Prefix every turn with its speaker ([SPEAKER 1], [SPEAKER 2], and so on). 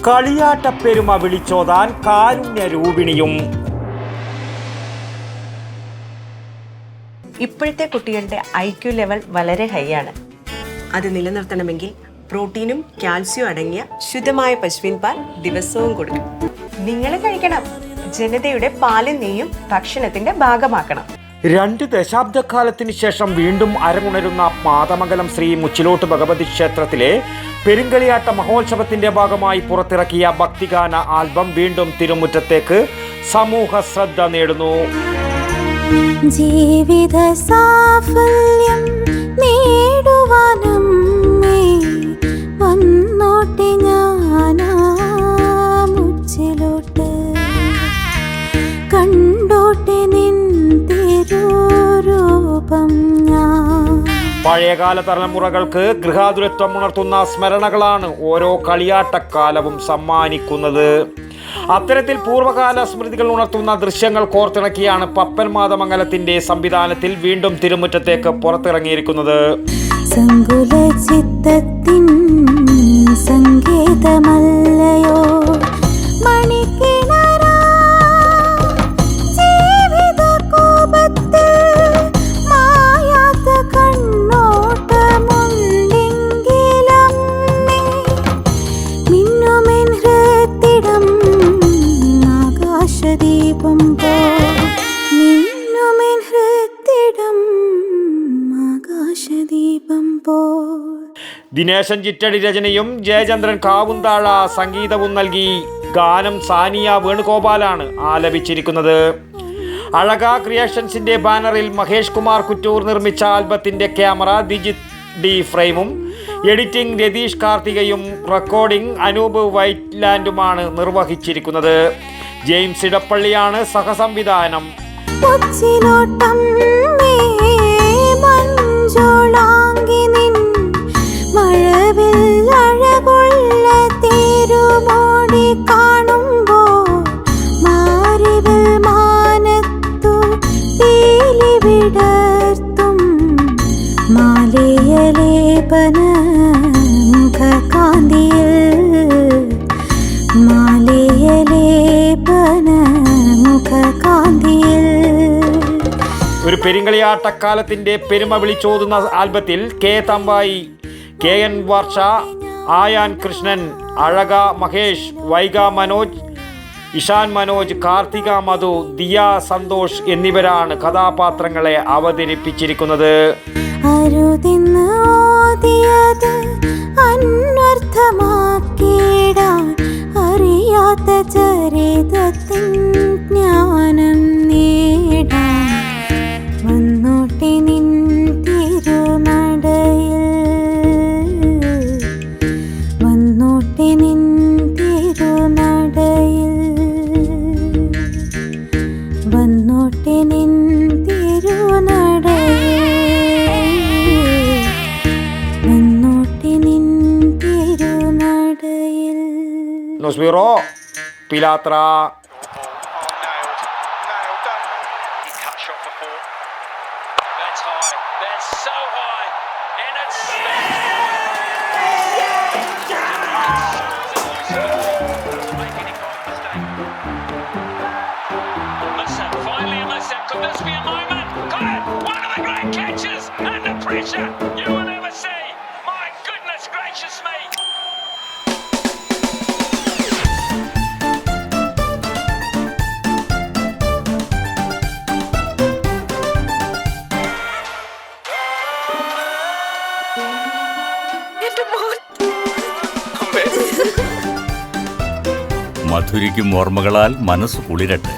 [SPEAKER 1] കളിയാട്ടപ്പെരുമ വിളിച്ചോതാൻ കാരുണ്യരൂപിണിയും.
[SPEAKER 2] ഇപ്പോഴത്തെ കുട്ടികളുടെ IQ level വളരെ ഹൈ ആണ്. അത് നിലനിർത്തണമെങ്കിൽ പ്രോട്ടീനും കാൽസ്യവും അടങ്ങിയ ശുദ്ധമായ പശുവിൻ പാൽ ദിവസവും കൊടുക്കും. നിങ്ങൾ കഴിക്കണം. ജനതയുടെ പാലും നെയ്യും ഭക്ഷണത്തിന്റെ ഭാഗമാക്കണം.
[SPEAKER 1] 2 ദശാബ്ദക്കാലത്തിന് ശേഷം വീണ്ടും അരങ്ങുണരുന്ന മാതമംഗലം ശ്രീ മുച്ചിലോട്ട് ഭഗവതി ക്ഷേത്രത്തിലെ പെരുങ്കളിയാട്ട മഹോത്സവത്തിന്റെ ഭാഗമായി പുറത്തിറക്കിയ ഭക്തിഗാന ആൽബം വീണ്ടും തിരുമുറ്റത്തേക്ക് സമൂഹ ശ്രദ്ധ നേടുന്നു.
[SPEAKER 3] ജീവിത സാഫല്യം നേടുവാനും വന്നോട്ടെ ഞാനാ മുച്ചിലോട്ട്, കണ്ടോട്ടെ നിൻ തിരുരൂപം ഞാൻ.
[SPEAKER 1] പഴയകാല തലമുറകൾക്ക് ഗൃഹാതുരത്വം ഉണർത്തുന്ന സ്മരണകളാണ് ഓരോ കളിയാട്ടക്കാലവും സമ്മാനിക്കുന്നത്. അത്തരത്തിൽ പൂർവ്വകാല സ്മൃതികൾ ഉണർത്തുന്ന ദൃശ്യങ്ങൾ കോർത്തിണക്കിയാണ് പപ്പൻ മാതമംഗലത്തിന്റെ സംവിധാനത്തിൽ വീണ്ടും തിരുമുറ്റത്തേക്ക് പുറത്തിറങ്ങിയിരിക്കുന്നത്.
[SPEAKER 3] സങ്കുലചിത്തത്തിൻ സംഗീതമല്ലയോ മണിക്കിണറാ ജീവിത കോപത്തിൽ മായാത്ത കണ്ണോട്ടമുണ്ടെങ്കിലും മിന്നുമെൻ ഹൃത്തിടം ആകാശദീപം പോ, മിന്നുമെൻ ഹൃത്തിടം ആകാശദീപം പോ.
[SPEAKER 1] ദിനേശൻ ചിറ്റടി രചനയും ജയചന്ദ്രൻ കാവുന്താഴ സംഗീതവും നൽകി ഗാനം സാനിയ വേണുഗോപാലാണ് ആലപിച്ചിരിക്കുന്നത്. അഴക ക്രിയേഷൻസിന്റെ ബാനറിൽ മഹേഷ് കുമാർ കുറ്റൂർ നിർമ്മിച്ച ആൽബത്തിന്റെ ക്യാമറ ദിജിത് ഡി ഫ്രെയിമും എഡിറ്റിംഗ് രതീഷ് കാർത്തികയും റെക്കോർഡിംഗ് അനൂപ് വൈറ്റ്ലാൻഡുമാണ് നിർവഹിച്ചിരിക്കുന്നത്. ജെയിംസ് ഇടപ്പള്ളിയാണ് സഹസംവിധാനം.
[SPEAKER 3] മഴവിൽ അഴകുള്ള തിരുമോടി കാണുമ്പോ മാറിവിൽ മാനത്തു പീലി വിടർത്തും മാലയലേപന മുഖകാന്തിയിൽ, മാലയലേപന മുഖകാന്തിയിൽ.
[SPEAKER 1] ഒരു പെരുങ്കളിയാട്ടക്കാലത്തിന്റെ പെരുമ വിളിച്ചോതുന്ന ആൽബത്തിൽ കെ തമ്പായി, KN വർഷ, ആയാൻ കൃഷ്ണൻ, അഴക മഹേഷ്, വൈഗ മനോജ്, ഇഷാൻ മനോജ്, കാർത്തിക മധു, ദിയ സന്തോഷ് എന്നിവരാണ് കഥാപാത്രങ്ങളെ അവതരിപ്പിച്ചിരിക്കുന്നത്.
[SPEAKER 3] അരുതിന്ന് ഓതിയത് അന്വർത്ഥമാക്കിയിടാൻ അറിയാത്ത ചരിതത്തിൻ ജ്ഞാനം നേടാൻ വന്നോട്ടെ നിൻ തിരുനടയിൽ, വന്നോട്ടെ നിൻ തിരുനടയിൽ, വന്നോട്ടെ നിൻ തിരുനടയിൽ, വന്നോട്ടെ നിൻ തിരുനടയിൽ.
[SPEAKER 1] News bureau, Pilathara.
[SPEAKER 4] Could this be a moment? Got it! One of the great catches! And the pressure you will never see! My goodness gracious me!
[SPEAKER 5] മധുരിക്കും ഓർമ്മകളാൽ മനസ്സ് കുളിരട്ടെ.